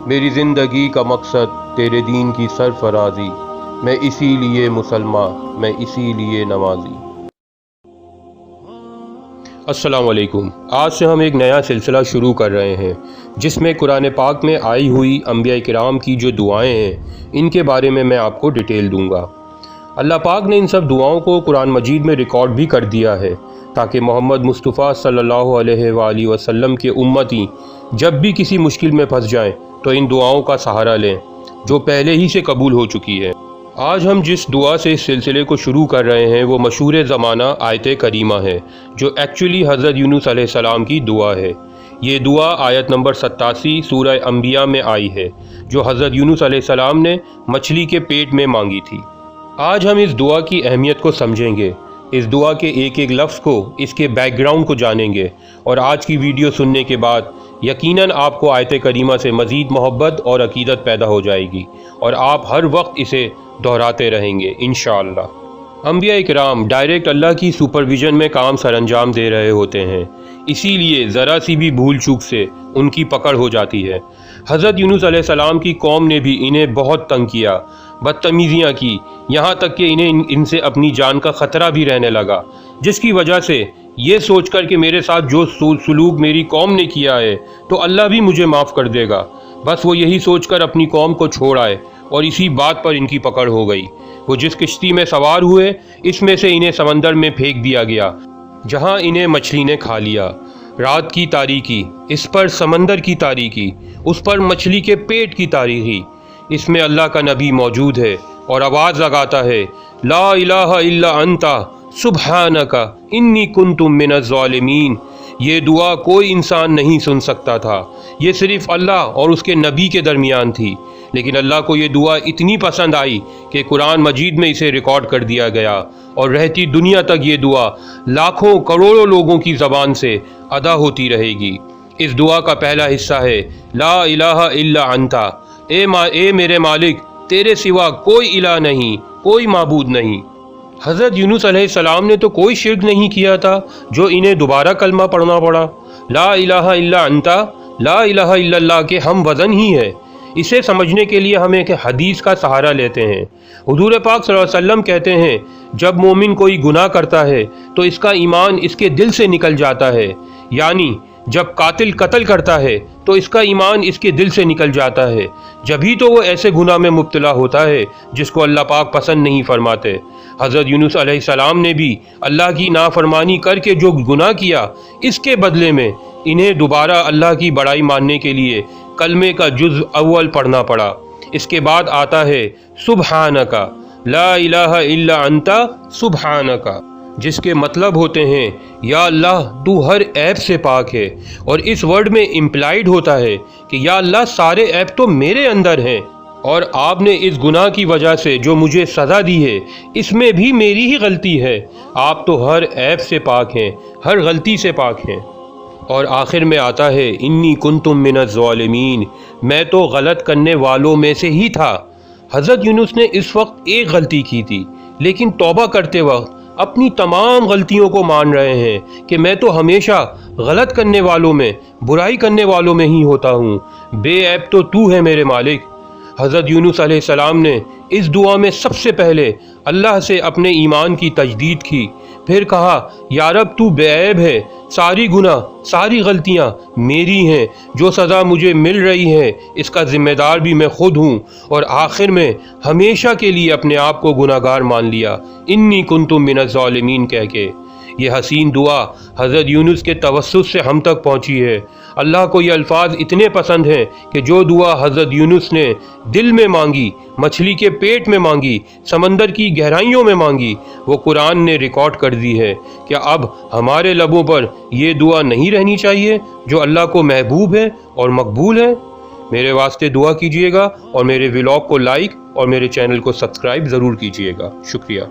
मेरी ज़िंदगी का मकसद तेरे दीन की सरफराजी, मैं इसीलिए मुसलमान, मैं इसीलिए नमाजी। अस्सलाम वालेकुम। आज से हम एक नया सिलसिला शुरू कर रहे हैं जिसमें कुरान पाक में आई हुई अंबिया किराम की जो दुआएं हैं इनके बारे में मैं आपको डिटेल दूंगा। अल्लाह पाक ने इन सब दुआओं को कुरान मजीद में रिकॉर्ड भी कर दिया है ताकि मोहम्मद मुस्तफ़ा सल्लल्लाहु अलैहि वसल्लम के उम्मती जब भी किसी मुश्किल में फंस जाएं तो इन दुआओं का सहारा लें जो पहले ही से कबूल हो चुकी है। आज हम जिस दुआ से इस सिलसिले को शुरू कर रहे हैं वो मशहूर ज़माना आयत करीमा है जो एक्चुअली हज़रत यूनुस अलैहिस्सलाम की दुआ है। ये दुआ आयत नंबर 87 सूरह अंबिया में आई है जो हज़रत यूनुस अलैहिस्सलाम ने मछली के पेट में मांगी थी। आज हम इस दुआ की अहमियत को समझेंगे, इस दुआ के एक एक लफ्ज़ को, इसके बैकग्राउंड को जानेंगे और आज की वीडियो सुनने के बाद यकीनन आपको आयत करीमा से मज़ीद मोहब्बत और अकीदत पैदा हो जाएगी और आप हर वक्त इसे दोहराते रहेंगे इंशाअल्लाह। अंबिया इकराम डायरेक्ट अल्लाह की सुपरविज़न में काम सरअंजाम दे रहे होते हैं, इसीलिए ज़रा सी भी भूल चूक से उनकी पकड़ हो जाती है। हज़रत यूनुस अलैहिस्सलाम की कौम ने भी इन्हें बहुत तंग किया, बदतमीज़ियाँ की, यहाँ तक कि इन्हें इनसे अपनी जान का ख़तरा भी रहने लगा, जिसकी वजह से ये सोच कर कि मेरे साथ जो सुलूक मेरी कौम ने किया है तो अल्लाह भी मुझे माफ़ कर देगा, बस वो यही सोच कर अपनी कौम को छोड़ आए और इसी बात पर इनकी पकड़ हो गई। वो जिस किश्ती में सवार हुए इसमें से इन्हें समंदर में फेंक दिया गया जहाँ इन्हें मछली ने खा लिया। रात की तारीकी, इस पर समंदर की तारीकी, उस पर मछली के पेट की तारीकी, इसमें अल्लाह का नबी मौजूद है और आवाज़ लगाता है, ला इलाहा इल्ला अंता सुब्हानका इन्नी कुन्तु मिनज़ ज़ालिमीन। ये दुआ कोई इंसान नहीं सुन सकता था, ये सिर्फ़ अल्लाह और उसके नबी के दरमियान थी। लेकिन अल्लाह को ये दुआ इतनी पसंद आई कि कुरान मजीद में इसे रिकॉर्ड कर दिया गया और रहती दुनिया तक ये दुआ लाखों करोड़ों लोगों की ज़बान से अदा होती रहेगी। इस दुआ का पहला हिस्सा है ला इलाहा इल्ला अंता, ए मेरे मालिक तेरे सिवा कोई इला नहीं, कोई माबूद नहीं। हज़रत यूनुस अलैहिस्सलाम ने तो कोई शिर्क नहीं किया था जो इन्हें दोबारा कलमा पढ़ना पड़ा। ला इलाहा इल्ला अंता, ला इलाहा इल्लल्लाह के हम वज़न ही है। इसे समझने के लिए हम एक हदीस का सहारा लेते हैं। हुजूर पाक सल्लल्लाहु अलैहि वसल्लम कहते हैं, जब मोमिन कोई गुनाह करता है तो इसका ईमान इसके दिल से निकल जाता है, यानी जब कातिल कत्ल करता है तो इसका ईमान इसके दिल से निकल जाता है, जभी तो वो ऐसे गुनाह में मुब्तला होता है जिसको अल्लाह पाक पसंद नहीं फरमाते। हज़रत यूनुस अलैहिस्सलाम ने भी अल्लाह की नाफरमानी करके जो गुनाह किया इसके बदले में इन्हें दोबारा अल्लाह की बड़ाई मानने के लिए कलमे का जुज़ अव्वल पढ़ना पड़ा। इसके बाद आता है सुब्हानका, ला इलाहा इल्ला अंता सुब्हानका, जिसके मतलब होते हैं या अल्लाह तू हर ऐब से पाक है। और इस वर्ड में इम्प्लाइड होता है कि या अल्लाह सारे ऐब तो मेरे अंदर हैं और आपने इस गुनाह की वजह से जो मुझे सज़ा दी है इसमें भी मेरी ही गलती है। आप तो हर ऐब से पाक हैं, हर गलती से पाक हैं। और आखिर में आता है इन्नी कुन्तु मिनज़ ज़ालिमीन, मैं तो गलत करने वालों में से ही था। हज़रत यूनुस ने इस वक्त एक गलती की थी लेकिन तौबा करते वक्त अपनी तमाम गलतियों को मान रहे हैं कि मैं तो हमेशा गलत करने वालों में, बुराई करने वालों में ही होता हूँ, बेऐब तो तू है मेरे मालिक। हज़रत यूनुस अलैहिस्सलाम ने इस दुआ में सबसे पहले अल्लाह से अपने ईमान की तजदीद की, फिर कहा या रब तू बेऐब है, सारी गुनाह सारी गलतियाँ मेरी हैं, जो सज़ा मुझे मिल रही है इसका ज़िम्मेदार भी मैं खुद हूँ। और आखिर में हमेशा के लिए अपने आप को गुनाहगार मान लिया, इन्नी कुन्तु मिनज़ ज़ालिमीन कह के। ये हसीन दुआ हज़रत यूनुस के तवस्सुत से हम तक पहुँची है। अल्लाह को ये अल्फाज इतने पसंद हैं कि जो दुआ हज़रत यूनुस ने दिल में मांगी, मछली के पेट में मांगी, समंदर की गहराइयों में मांगी, वो कुरान ने रिकॉर्ड कर दी है। क्या अब हमारे लबों पर ये दुआ नहीं रहनी चाहिए जो अल्लाह को महबूब है और मकबूल है? मेरे वास्ते दुआ कीजिएगा और मेरे व्लॉग को लाइक और मेरे चैनल को सब्सक्राइब ज़रूर कीजिएगा। शुक्रिया।